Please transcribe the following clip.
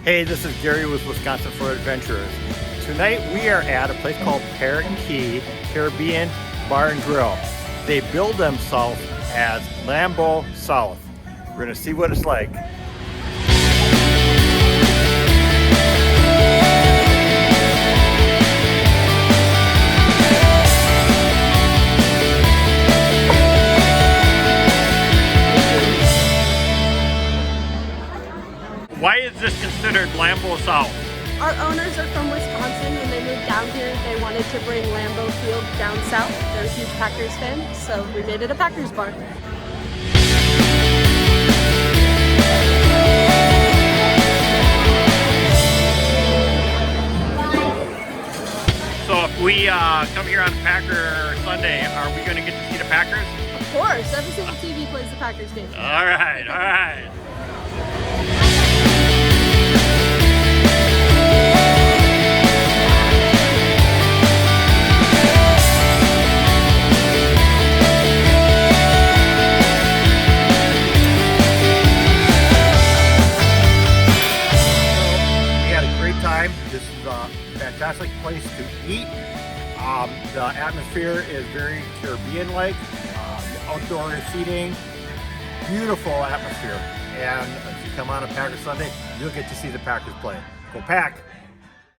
Hey, this is Gary with Wisconsin for Adventurers. Tonight we are at a place called Parrot Key Caribbean Bar and Grill. They build themselves as Lambeau South. We're gonna see what it's like. Why is this considered Lambeau South? Our owners are from Wisconsin. When they moved down here, they wanted to bring Lambeau Field down south. They're a huge Packers fan, so we made it a Packers bar. So if we come here on Packer Sunday, are we going to get to see the Packers? Of course, every single TV plays the Packers game. All right, all right. This is a fantastic place to eat. The atmosphere is very Caribbean-like. Outdoor seating, beautiful atmosphere. And if you come on a Packer Sunday, you'll get to see the Packers play. Go Pack!